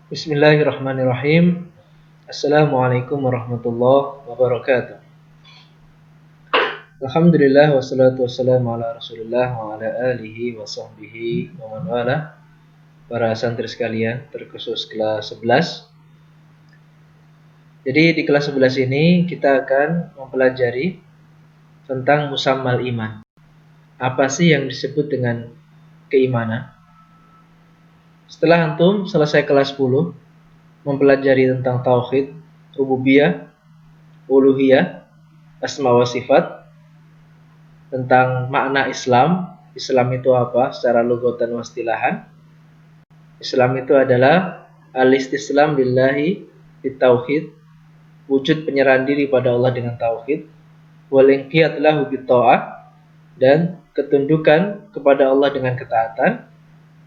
Bismillahirrahmanirrahim. Assalamualaikum warahmatullahi wabarakatuh. Alhamdulillah wassalatu wassalamu ala Rasulillah wa ala alihi wa sahbihi wa man wala. Para santri sekalian, terkhusus kelas 11. Jadi di kelas 11 ini kita akan mempelajari tentang musammal iman. Apa sih yang disebut dengan keimanan? Setelah antum selesai kelas 10 mempelajari tentang tauhid, rububiyah, uluhiyah, asma wa sifat, tentang makna Islam. Islam itu apa secara lugatan wa istilahan? Islam itu adalah al-istislam billahi bitauhid, wujud penyerahan diri pada Allah dengan tauhid, wal inqiyad lahu bitta'ah, dan ketundukan kepada Allah dengan ketaatan,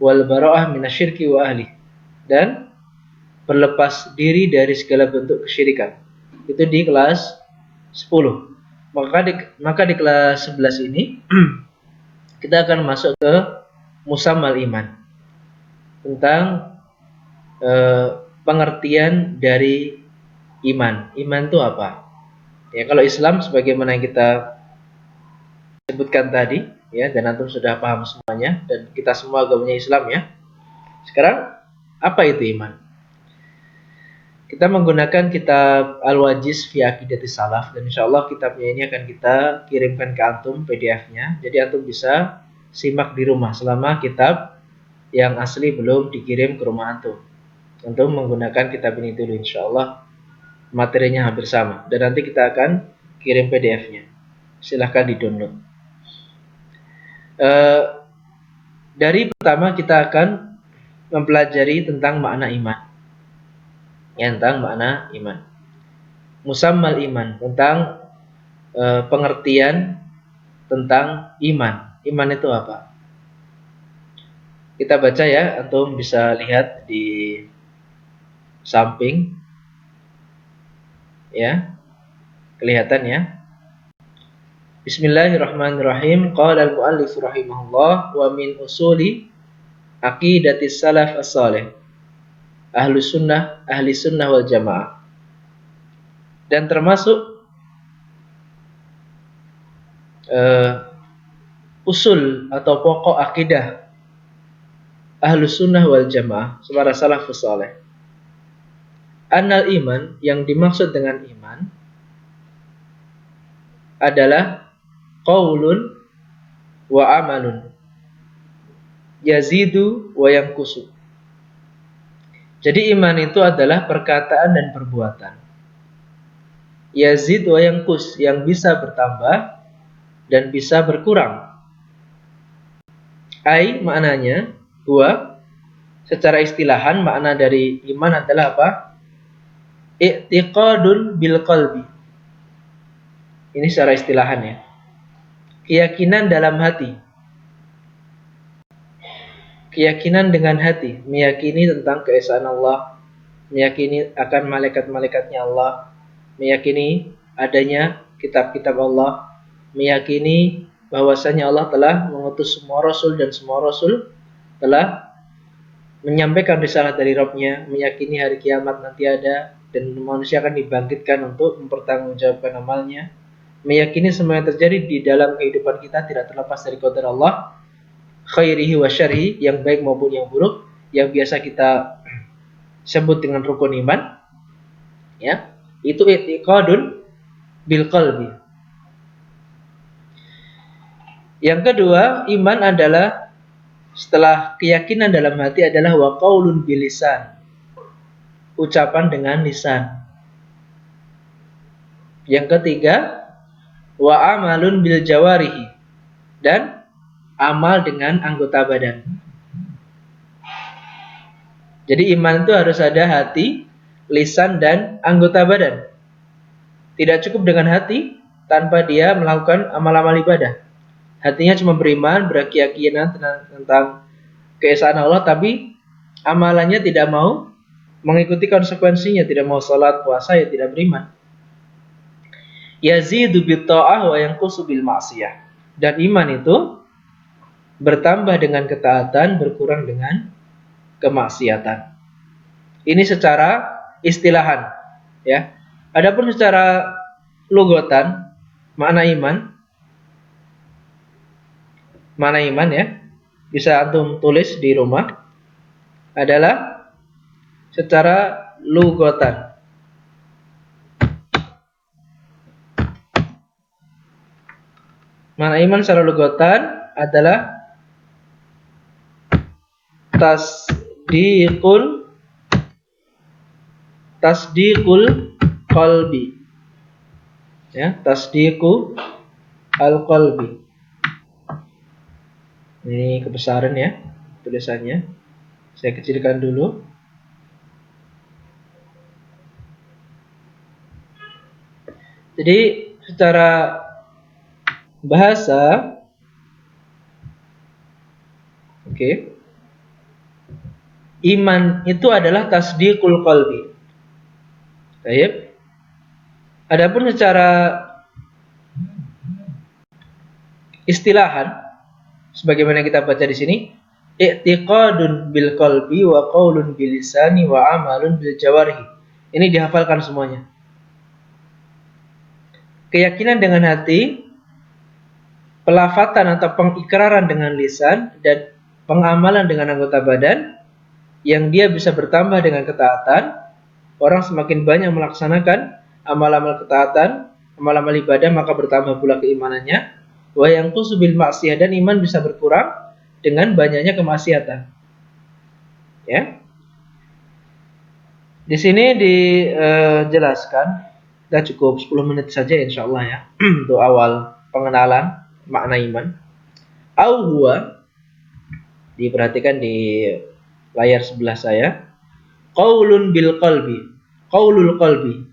wal bara'ah minasyirki wa ahli, dan berlepas diri dari segala bentuk kesyirikan. Itu di kelas 10. Maka di kelas 11 ini kita akan masuk ke musammal iman, tentang pengertian dari iman. Iman itu apa? Ya, kalau Islam sebagaimana yang kita sebutkan tadi, ya, dan antum sudah paham semuanya, dan kita semua agamanya Islam ya. Sekarang apa itu iman? Kita menggunakan kitab Al-Wajiz fi Aqidatis Salaf, dan insyaallah kitabnya ini akan kita kirimkan ke antum PDF-nya. Jadi antum bisa simak di rumah selama kitab yang asli belum dikirim ke rumah antum. Antum menggunakan kitab ini dulu, insyaallah materinya hampir sama, dan nanti kita akan kirim PDF-nya. Silahkan di-download. Dari pertama kita akan mempelajari tentang makna iman. Tentang makna iman. Musammal iman, tentang pengertian tentang iman. Iman itu apa? Kita baca ya, antum bisa lihat di samping. Ya. Kelihatan ya. Bismillahirrahmanirrahim. Qala al-muallif rahimahullah wa min usuli aqidatis salaf as-salih, ahli sunnah wal jamaah. Dan termasuk usul atau pokok akidah ahli sunnah wal jamaah, para salafus saleh. Annal iman, yang dimaksud dengan iman adalah qaulun wa amalun yazidu wa yanqusu. Jadi iman itu adalah perkataan dan perbuatan. Yazid wa yanqus, yang bisa bertambah dan bisa berkurang. Ai maknanya, huwa, secara istilahan makna dari iman adalah apa? I'tiqadun bil qalbi. Ini secara istilahan ya. Keyakinan dalam hati. Keyakinan dengan hati, meyakini tentang keesaan Allah, meyakini akan malaikat-malaikatnya Allah, meyakini adanya kitab-kitab Allah, meyakini bahwasanya Allah telah mengutus semua rasul dan semua rasul telah menyampaikan risalah dari Rabb-nya, meyakini hari kiamat nanti ada dan manusia akan dibangkitkan untuk mempertanggungjawabkan amalnya, meyakini semua yang terjadi di dalam kehidupan kita tidak terlepas dari qadar Allah, khairihi wa syarhi, yang baik maupun yang buruk, yang biasa kita sebut dengan rukun iman. Ya, itu i'tiqadun bil qalbi. Yang kedua, iman adalah setelah keyakinan dalam hati adalah wa qaulun bil lisan, ucapan dengan lisan. Yang ketiga, wa amalun bil jawarihi, dan amal dengan anggota badan. Jadi iman itu harus ada hati, lisan, dan anggota badan. Tidak cukup dengan hati tanpa dia melakukan amal-amal ibadah. Hatinya cuma beriman, berkeyakinan tentang keesaan Allah, tapi amalannya tidak mau mengikuti konsekuensinya, tidak mau sholat, puasa, ya tidak beriman. Yazidu bitta'ah wa yanqusu bil ma'siyah. Dan iman itu bertambah dengan ketaatan, berkurang dengan kemaksiatan. Ini secara istilahan, ya. Adapun secara lugatan, makna iman ya, bisa antum tulis di rumah, adalah secara lugatan. Makna iman secara lugatan adalah tasdiqul qalbi. Ya, tasdiqu al-qalbi. Ini kebesaran ya tulisannya. Saya kecilkan dulu. Jadi secara bahasa, iman itu adalah tasdiqul qalbi. Baik. Adapun secara istilahan, sebagaimana kita baca di sini, i'tiqadun bil qalbi wa qaulun bil lisani wa amalun bil jawarihi. Ini dihafalkan semuanya. Keyakinan dengan hati, pelafatan atau pengikraran dengan lisan, dan pengamalan dengan anggota badan, yang dia bisa bertambah dengan ketaatan. Orang semakin banyak melaksanakan amal-amal ketaatan, amal-amal ibadah, maka bertambah pula keimanannya. Wa yanqusu bil ma'siyah, dan iman bisa berkurang dengan banyaknya kemaksiatan. Ya. Di sini dijelaskan, kita cukup 10 menit saja insyaallah ya untuk awal pengenalan makna iman. Au huwa, diperhatikan di layar sebelah saya, qaulun bil qalbi, qaulul qalbi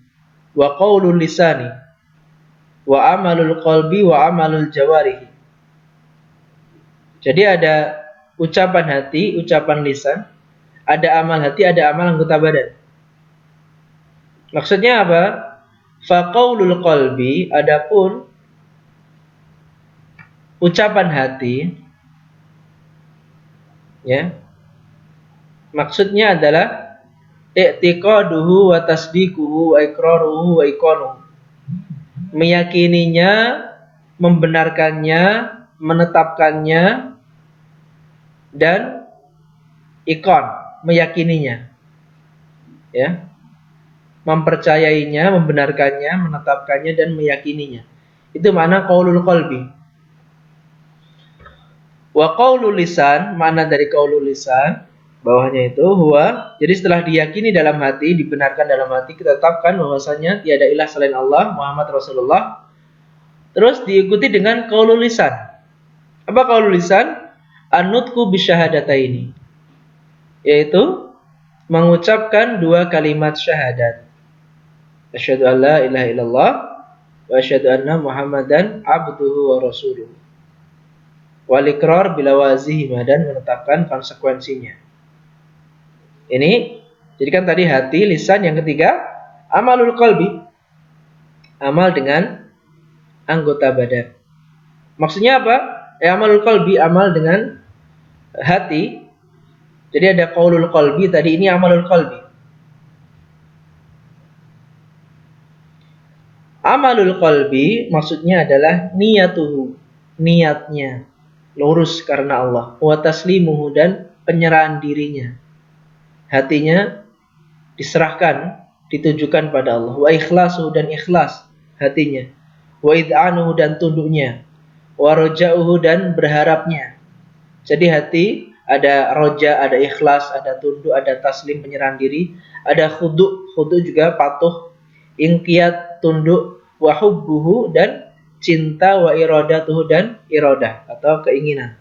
wa qaulul lisani wa amalul qalbi wa amalul jawarihi. Jadi ada ucapan hati, ucapan lisan, ada amal hati, ada amal anggota badan. Maksudnya apa? Fa qaulul qalbi, adapun ucapan hati, ya, maksudnya adalah i'tiqaduhu wa tasdiquhu wa iqraruhu wa iqanuhu. Meyakininya, membenarkannya, menetapkannya, dan iqan, meyakininya. Ya. Mempercayainya, membenarkannya, menetapkannya, dan meyakininya. Itu makna qaulul qalbi. Wa qaulul lisan, makna dari qaulul lisan, bawahnya itu huwa, jadi setelah diyakini dalam hati, dibenarkan dalam hati, kita tetapkan bahwasanya tiada ilah selain Allah, Muhammad Rasulullah. Terus diikuti dengan qaulul lisan. Apa qaulul lisan? An-nutqu bisyahadataini, yaitu mengucapkan dua kalimat syahadat. Asyhadu an la ilaha illallah wa asyhadu anna Muhammadan abduhu wa rasuluhu. Wal iqrar bilawazihima, dan menetapkan konsekuensinya. Ini, jadi kan tadi hati, lisan, yang ketiga amalul qalbi, amal dengan anggota badan. Maksudnya apa? Amalul qalbi, amal dengan hati. Jadi ada qaulul qalbi tadi, ini amalul qalbi. Amalul qalbi maksudnya adalah niyatuhu, niatnya lurus karena Allah, wa taslimuhu, dan penyerahan dirinya. Hatinya diserahkan, ditujukan pada Allah. Wa ikhlasuhu, dan ikhlas hatinya. Wa id'anuhu, dan tunduknya. Wa roja'uhu, dan berharapnya. Jadi hati ada roja, ada ikhlas, ada tunduk, ada taslim, penyerahan diri, ada khudu', khudu' juga patuh, inqiyad, tunduk, wa hubbuhu, dan cinta, wa iradatuhu, dan iradah atau keinginan.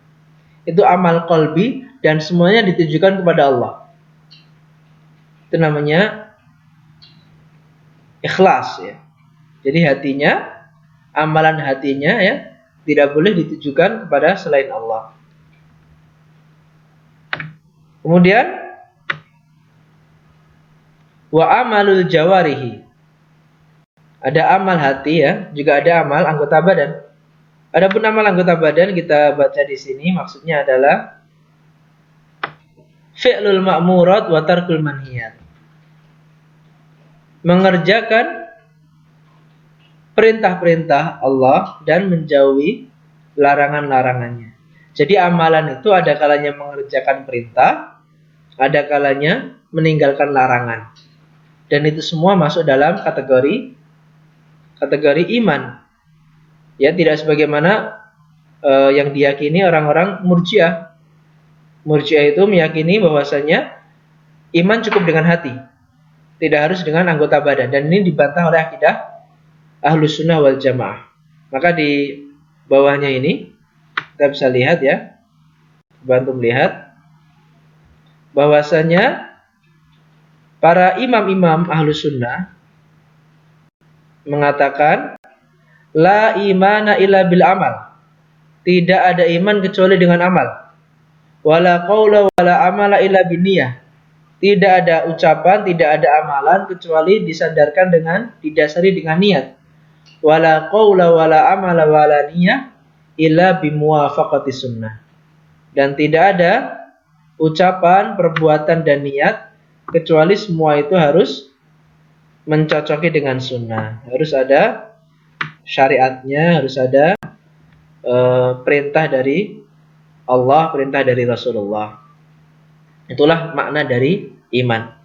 Itu amal qalbi, dan semuanya ditujukan kepada Allah. Itu namanya ikhlas ya. Jadi hatinya, amalan hatinya ya, tidak boleh ditujukan kepada selain Allah. Kemudian wa amalul jawarihi, ada amal hati ya, juga ada amal anggota badan. Adapun amal anggota badan kita baca di sini maksudnya adalah fi'lul ma'murat wa tarkul manhiyat. mengerjakan perintah-perintah Allah dan menjauhi larangan-larangannya. Jadi amalan itu ada kalanya mengerjakan perintah, ada kalanya meninggalkan larangan. Dan itu semua masuk dalam kategori iman. Ya, tidak sebagaimana yang diyakini orang-orang Murji'ah. Murji'ah itu meyakini bahwasanya iman cukup dengan hati, tidak harus dengan anggota badan. Dan ini dibantah oleh akidah Ahlus Sunnah wal Jamaah. Maka di bawahnya ini kita bisa lihat ya, bantu melihat bahwasanya para imam-imam Ahlus Sunnah mengatakan la imana illa bil amal. Tidak ada iman kecuali dengan amal. Wala qaula wala amala illa binniyah. Tidak ada ucapan, tidak ada amalan kecuali disandarkan dengan didasari dengan niat. Wala qaula wala amala wala niyah illa bimuwafaqati sunnah. Dan tidak ada ucapan, perbuatan dan niat kecuali semua itu harus mencocoki dengan sunnah. Harus ada syariatnya, harus ada perintah dari Allah, perintah dari Rasulullah. Itulah makna dari iman.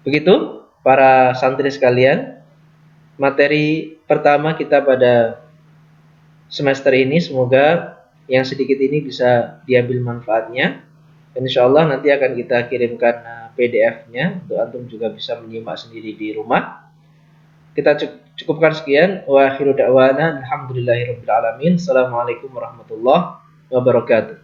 Begitu para santri sekalian, materi pertama kita pada semester ini, semoga yang sedikit ini bisa diambil manfaatnya. Dan insya Allah nanti akan kita kirimkan PDF-nya untuk antum juga bisa menyimak sendiri di rumah. Kita cukupkan sekian. Wa akhiru da'wana alhamdulillahirabbil alamin. Assalamualaikum warahmatullahi wabarakatuh.